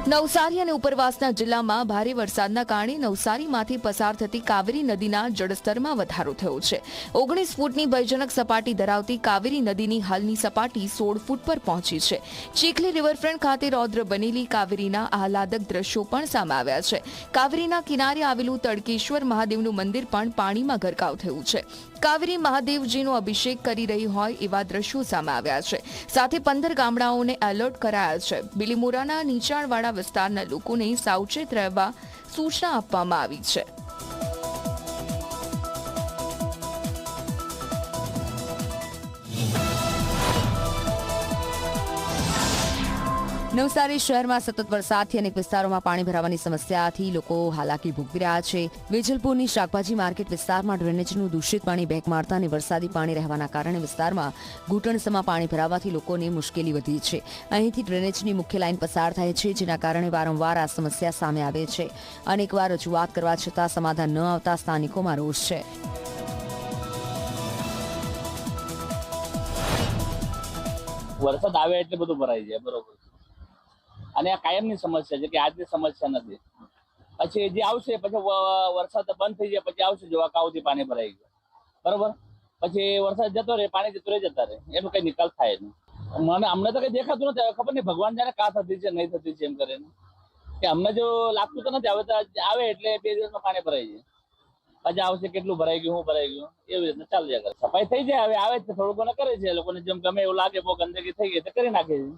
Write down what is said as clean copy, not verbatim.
નવસારી અને ઉપરવાસના જિલ્લામાં ભારે વરસાદના કારણે નવસારીમાંથી પસાર થતી કાવેરી નદીના જળસ્તરમાં વધારો થયો છે। 19 ફૂટની ભયજનક સપાટી ધરાવતી કાવેરી નદીની હાલની સપાટી 16 ફૂટ પર પહોંચી છે। ચીખલી રિવરફ્રન્ટ ખાતે રૌદ્ર બનેલી કાવેરીના આહલાદક દ્રશ્યો પણ સામે આવ્યા છે। કાવેરીના કિનારે આવેલું તડકેશ્વર મહાદેવનું મંદિર પણ પાણીમાં ગરકાવ થયું છે। કાવેરી મહાદેવજીનો અભિષેક કરી રહી હોય એવા દ્રશ્યો સામે આવ્યા છે। સાથે 15 ગામડાઓને એલર્ટ કરાયા છે। બિલીમોરાના નીચાણવાળા વિસ્તારના લોકોને સાવચેત રહેવા સૂચના આપવામાં આવી છે। નવસારી શહેરમાં સતત વરસાદથી અનેક વિસ્તારોમાં પાણી ભરાવાની સમસ્યાથી લોકો હાલાકી ભોગવી રહ્યા છે। વેજલપુરની શાકભાજી માર્કેટ વિસ્તારમાં ડ્રેનેજનું દૂષિત પાણી બેક મારતા અને વરસાદી પાણી રહેવાના કારણે વિસ્તારમાં ઘૂંટણસમાં પાણી ભરાવાથી લોકોને મુશ્કેલી વધી છે। અહીંથી ડ્રેનેજની મુખ્ય લાઇન પસાર થાય છે, જેના કારણે વારંવાર આ સમસ્યા સામે આવે છે। અનેકવાર રજૂઆત કરવા છતાં સમાધાન ન આવતા સ્થાનિકોમાં રોષ છે। વરસાદ આવે એટલે બધું ભરાઈ જાય, બરોબર, અને આ કાયમની સમસ્યા છે કે આજની સમસ્યા નથી। પછી જે આવશે પછી વરસાદ બંધ થઈ જાય પછી આવશે જો કાઉથી પાણી ભરાઈ ગયું, બરોબર, પછી વરસાદ જતો રહે, પાણી જતું રહે, જતા રહે, એનો કઈ નિકાલ થાય નહીં। અમને તો કઈ દેખાતું નથી, ખબર નહીં ભગવાન જાણે કા થતી છે નહીં થતી છે એમ કરીને, કે અમને જો લાગતું તો નથી। હવે તો આવે એટલે 2 દિવસમાં પાણી ભરાઈ જાય, પછી આવશે કેટલું ભરાઈ ગયું, શું ભરાઈ ગયું, એવી રીતના ચાલ્યા કરે। સફાઈ થઈ જાય, હવે આવે છે થોડું ઘણું કરે છે, લોકોને જેમ ગમે એવું લાગે બહુ ગંદકી થઈ ગઈ તો કરી નાખે છે।